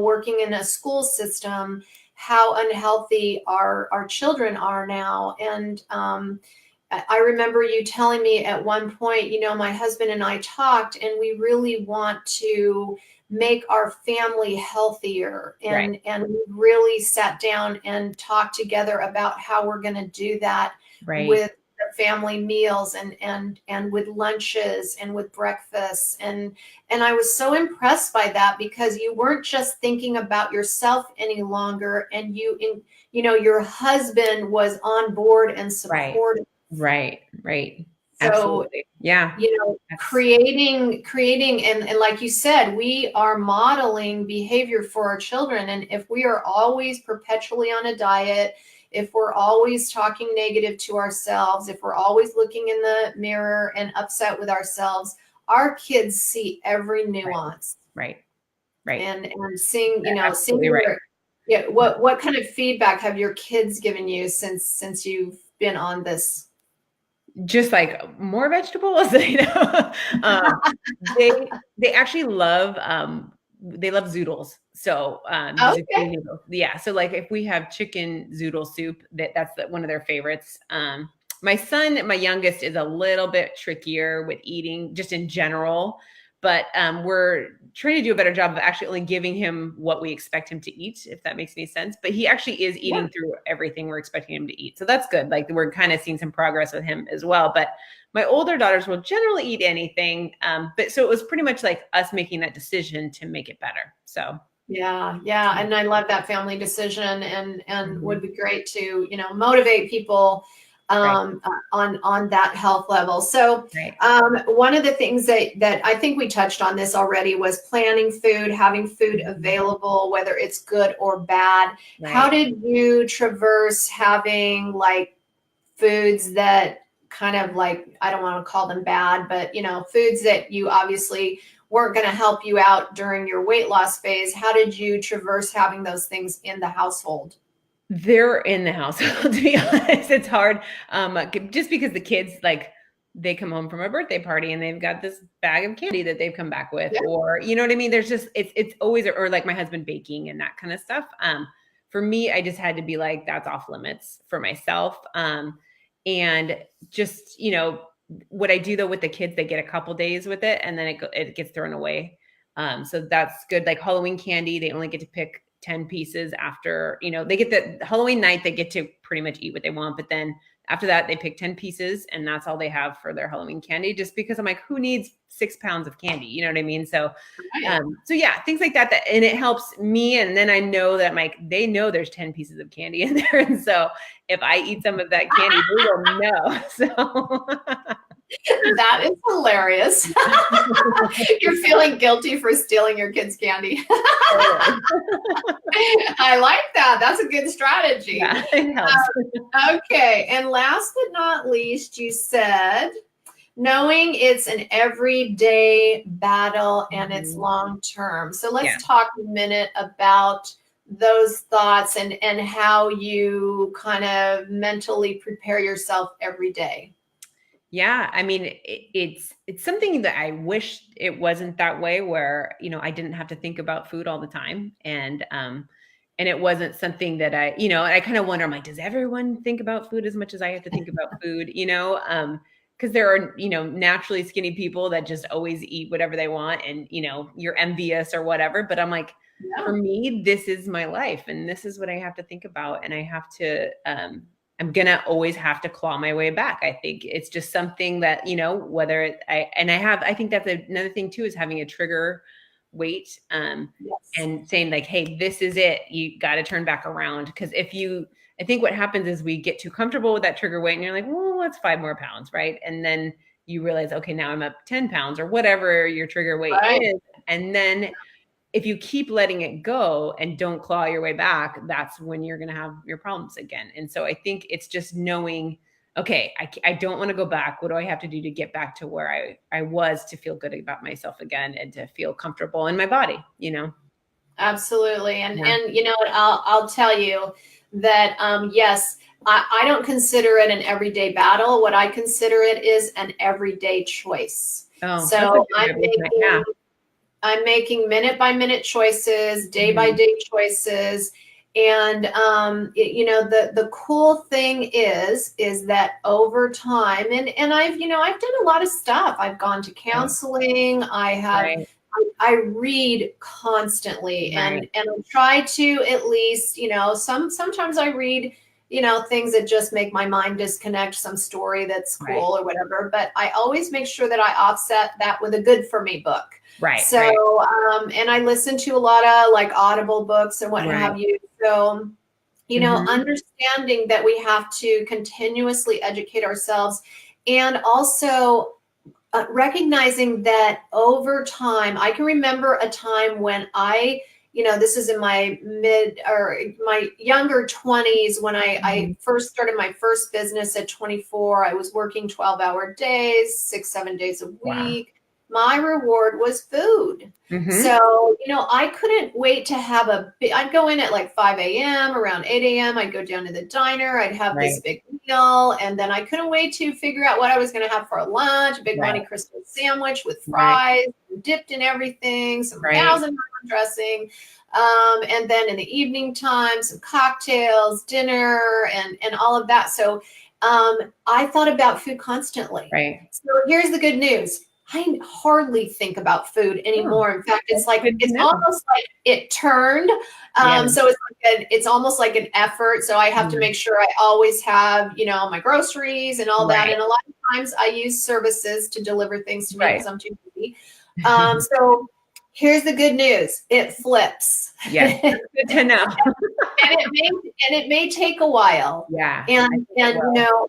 [SPEAKER 1] working in a school system, how unhealthy our children are now. And I remember you telling me at one point, my husband and I talked, and we really want to make our family healthier.
[SPEAKER 2] Right.
[SPEAKER 1] And we really sat down and talked together about how we're going to do that
[SPEAKER 2] Right.
[SPEAKER 1] with the family meals and with lunches and with breakfasts. And I was so impressed by that, because you weren't just thinking about yourself any longer, and your husband was on board and
[SPEAKER 2] Right.
[SPEAKER 1] supportive.
[SPEAKER 2] Right. Right.
[SPEAKER 1] So,
[SPEAKER 2] Absolutely. Yeah. That's
[SPEAKER 1] creating, and like you said, we are modeling behavior for our children. And if we are always perpetually on a diet, if we're always talking negative to ourselves, if we're always looking in the mirror and upset with ourselves, our kids see every
[SPEAKER 2] right.
[SPEAKER 1] nuance.
[SPEAKER 2] Right. Right.
[SPEAKER 1] And seeing,
[SPEAKER 2] Absolutely right.
[SPEAKER 1] yeah, what kind of feedback have your kids given you since you've been on this?
[SPEAKER 2] Just like more vegetables, um, they actually love they love zoodles. So the
[SPEAKER 1] Okay.
[SPEAKER 2] zucchini noodles. Yeah. So like if we have chicken zoodle soup, one of their favorites. My son, my youngest, is a little bit trickier with eating just in general, but we're trying to do a better job of actually only giving him what we expect him to eat, if that makes any sense. But he actually is
[SPEAKER 1] Yeah.
[SPEAKER 2] eating through everything we're expecting him to eat. So that's good. Like we're kind of seeing some progress with him as well. But my older daughters will generally eat anything. But so it was pretty much like us making that decision to make it better. So
[SPEAKER 1] Yeah. And I love that family decision, and would
[SPEAKER 2] mhm.
[SPEAKER 1] be great to, motivate people
[SPEAKER 2] Right.
[SPEAKER 1] on that health level. So
[SPEAKER 2] Right.
[SPEAKER 1] one of the things that I think we touched on this already was planning food, having food
[SPEAKER 2] Mhm.
[SPEAKER 1] available, whether it's good or bad. How
[SPEAKER 2] Right.
[SPEAKER 1] did you traverse having like foods that kind of like, I don't want to call them bad, but foods that you obviously weren't going to help you out during your weight loss phase? How did you traverse having those things in the household?
[SPEAKER 2] They're in the household, to be honest. It's hard. Just because the kids, like, they come home from a birthday party and they've got this bag of candy that they've come back with,
[SPEAKER 1] Yeah.
[SPEAKER 2] or you know what I mean? There's just it's always, or like my husband baking and that kind of stuff. For me, I just had to be like, that's off limits for myself. And just, what I do though with the kids, they get a couple days with it and then it gets thrown away. So that's good. Like Halloween candy, they only get to pick 10 pieces after, they get the Halloween night, they get to pretty much eat what they want. But then after that, they pick 10 pieces and that's all they have for their Halloween candy, just because I'm like, who needs 6 pounds of candy? You know what I mean? So,
[SPEAKER 1] Right.
[SPEAKER 2] so yeah, things like that, and it helps me. And then I know that they know there's 10 pieces of candy in there. And so if I eat some of that candy, they will know. So
[SPEAKER 1] That is hilarious. You're feeling guilty for stealing your kids' candy. I like that. That's a good strategy.
[SPEAKER 2] yeah, it helps.
[SPEAKER 1] Okay. And last but not least, you said knowing it's an everyday battle and it's
[SPEAKER 2] Mhm.
[SPEAKER 1] long term. So
[SPEAKER 2] Yeah.
[SPEAKER 1] let's talk a minute about those thoughts and how you kind of mentally prepare yourself every day.
[SPEAKER 2] Yeah, I mean, it's something that I wish it wasn't that way, where I didn't have to think about food all the time, and it wasn't something that I kind of wonder. I'm like, does everyone think about food as much as I have to think about food? Because there are naturally skinny people that just always eat whatever they want, and you're envious or whatever. But I'm like, for
[SPEAKER 1] Yeah.
[SPEAKER 2] me, this is my life, and this is what I have to think about, and I have to. I'm gonna always have to claw my way back. I think it's just something that, I think that's another thing too, is having a trigger weight,
[SPEAKER 1] Yes.
[SPEAKER 2] and saying like, hey, this is it. You got to turn back around. Because I think what happens is we get too comfortable with that trigger weight and you're like, well, what's 5 more pounds? Right. And then you realize, okay, now I'm up 10 pounds or whatever your trigger weight
[SPEAKER 1] Right.
[SPEAKER 2] is. And then if you keep letting it go and don't claw your way back, that's when you're going to have your problems again. And so I think it's just knowing, okay, I don't want to go back. What do I have to do to get back to where I was to feel good about myself again and to feel comfortable in my body,
[SPEAKER 1] Absolutely. And
[SPEAKER 2] Yeah.
[SPEAKER 1] and you know what, I'll tell you that yes, I don't consider it an everyday battle. What I consider it is an everyday choice.
[SPEAKER 2] Oh, that's a
[SPEAKER 1] So
[SPEAKER 2] good way of looking at it. Yeah.
[SPEAKER 1] I'm making minute by minute choices, day by
[SPEAKER 2] Mhm.
[SPEAKER 1] day choices. And the cool thing is that over time, and I've done a lot of stuff. I've gone to counseling.
[SPEAKER 2] Right.
[SPEAKER 1] I read constantly,
[SPEAKER 2] Right.
[SPEAKER 1] and I try to at least, sometimes I read, things that just make my mind disconnect, some story that's
[SPEAKER 2] Right.
[SPEAKER 1] cool or whatever. But I always make sure that I offset that with a good for me book.
[SPEAKER 2] Right.
[SPEAKER 1] So,
[SPEAKER 2] Right.
[SPEAKER 1] and I listen to a lot of like Audible books and what
[SPEAKER 2] Right.
[SPEAKER 1] have you. So,
[SPEAKER 2] Mhm.
[SPEAKER 1] understanding that we have to continuously educate ourselves, and also recognizing that over time, I can remember a time when this is in my mid or my younger 20s when I
[SPEAKER 2] Mhm.
[SPEAKER 1] first started my first business at 24. I was working 12-hour days, 6, 7 days a
[SPEAKER 2] Wow.
[SPEAKER 1] week. My reward was food.
[SPEAKER 2] Mhm.
[SPEAKER 1] So, I couldn't wait to have I'd go in at like 5 a.m., around 8 a.m. I'd go down to the diner, I'd have this
[SPEAKER 2] Right.
[SPEAKER 1] big meal, and then I couldn't wait to figure out what I was going to have for lunch, a big
[SPEAKER 2] Right.
[SPEAKER 1] Monte Cristo sandwich with
[SPEAKER 2] Right.
[SPEAKER 1] fries, dipped in everything, some
[SPEAKER 2] Right.
[SPEAKER 1] Thousand Island dressing. And then in the evening time, some cocktails, dinner, and all of that. So I thought about food constantly.
[SPEAKER 2] Right.
[SPEAKER 1] So here's the good news. I hardly think about food
[SPEAKER 2] Oh,
[SPEAKER 1] anymore. In fact,
[SPEAKER 2] that's good to
[SPEAKER 1] it's
[SPEAKER 2] know.
[SPEAKER 1] almost like it turned.
[SPEAKER 2] Yeah.
[SPEAKER 1] So it's almost like an effort. So I have to
[SPEAKER 2] Yeah.
[SPEAKER 1] make sure I always have, my groceries and all that.
[SPEAKER 2] Right.
[SPEAKER 1] And a lot of times I use services to deliver things to me
[SPEAKER 2] Right.
[SPEAKER 1] because I'm too busy. So here's the good news. It flips.
[SPEAKER 2] Yes. That's good to know.
[SPEAKER 1] And it may take a while.
[SPEAKER 2] Yeah. I
[SPEAKER 1] And
[SPEAKER 2] think it will.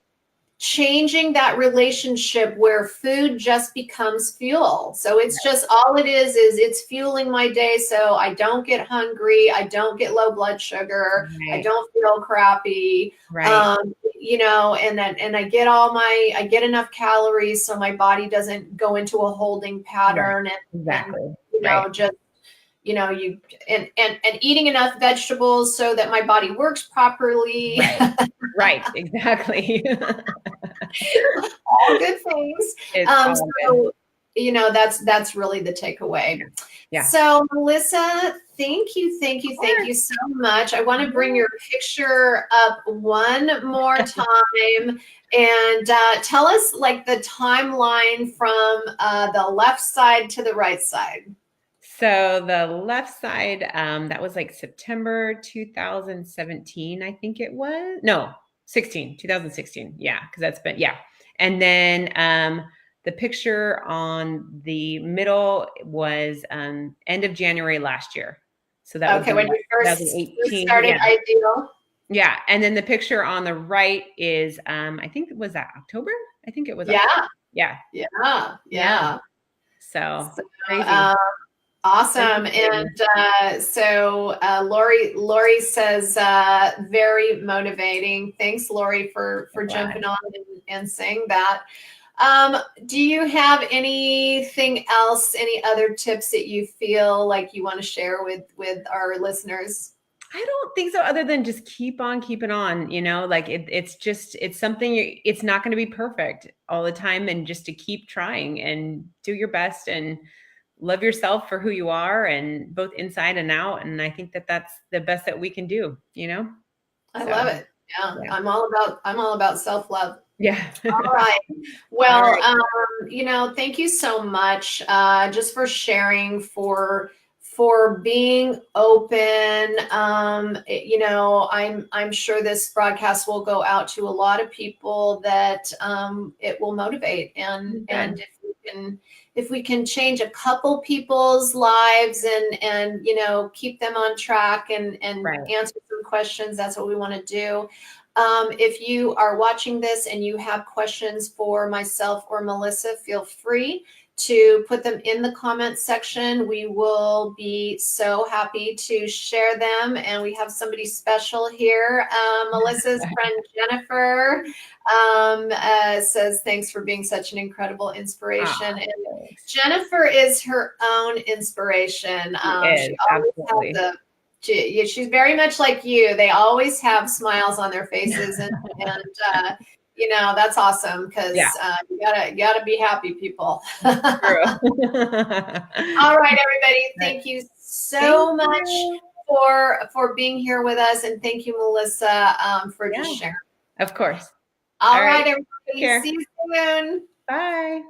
[SPEAKER 1] changing that relationship where food just becomes fuel. So it's just all it is it's fueling my day so I don't get hungry, I don't get low blood sugar, I
[SPEAKER 2] Right.
[SPEAKER 1] don't feel crappy.
[SPEAKER 2] Right.
[SPEAKER 1] And I get enough calories so my body doesn't go into a holding
[SPEAKER 2] Right.
[SPEAKER 1] pattern, and
[SPEAKER 2] Exactly. Right.
[SPEAKER 1] just you and eating enough vegetables so that my body works properly.
[SPEAKER 2] Right. Right. Exactly.
[SPEAKER 1] All good things.
[SPEAKER 2] It's all good.
[SPEAKER 1] So that's really the takeaway.
[SPEAKER 2] Yeah. Yeah.
[SPEAKER 1] So Melissa, thank you so much. I want to bring your picture up one more time and tell us like the timeline from the left side to the right side.
[SPEAKER 2] So the left side, that was like September 2017, I think it was. No, 2016. Yeah, because that's been, yeah. And then the picture on the middle was end of January last year. So that would
[SPEAKER 1] Okay,
[SPEAKER 2] be
[SPEAKER 1] when you first
[SPEAKER 2] 2018.
[SPEAKER 1] started
[SPEAKER 2] Yeah.
[SPEAKER 1] Ideal.
[SPEAKER 2] Yeah. And then the picture on the right is, I think it was that October. I think it was
[SPEAKER 1] Yeah.
[SPEAKER 2] October. Yeah.
[SPEAKER 1] Yeah.
[SPEAKER 2] So
[SPEAKER 1] So,
[SPEAKER 2] crazy.
[SPEAKER 1] awesome.
[SPEAKER 2] Crazy.
[SPEAKER 1] And Lori says, very motivating. Thanks, Lori, for
[SPEAKER 2] Glad.
[SPEAKER 1] jumping on and saying that. Do you have anything else, any other tips that you feel like you want to share with our listeners?
[SPEAKER 2] I don't think so, other than just keep on keeping on, like it's something it's not going to be perfect all the time. And just to keep trying and do your best and love yourself for who you are and both inside and out. And I think that that's the best that we can do,
[SPEAKER 1] I
[SPEAKER 2] So,
[SPEAKER 1] love it. Yeah,
[SPEAKER 2] yeah.
[SPEAKER 1] I'm all about self-love.
[SPEAKER 2] Yeah.
[SPEAKER 1] All right.
[SPEAKER 2] All
[SPEAKER 1] Well,
[SPEAKER 2] right.
[SPEAKER 1] thank you so much, just for sharing, for being open. I'm sure this broadcast will go out to a lot of people that it will motivate, and
[SPEAKER 2] Good.
[SPEAKER 1] if we can change a couple people's lives and keep them on track and
[SPEAKER 2] Right.
[SPEAKER 1] answer some questions, that's what we want to do. If you are watching this and you have questions for myself or Melissa, feel free to put them in the comments section. We will be so happy to share them. And we have somebody special here. Melissa's friend Jennifer says, thanks for being such an incredible inspiration. And
[SPEAKER 2] Thanks.
[SPEAKER 1] Jennifer is her own inspiration. She always
[SPEAKER 2] Absolutely.
[SPEAKER 1] has she's very much like you. They always have smiles on their faces, and that's awesome because you gotta be happy, people.
[SPEAKER 2] True.
[SPEAKER 1] All right, everybody. Thank you so much for being here with us, and thank you, Melissa, for just sharing.
[SPEAKER 2] Of course.
[SPEAKER 1] All right, everybody. See you soon.
[SPEAKER 2] Bye.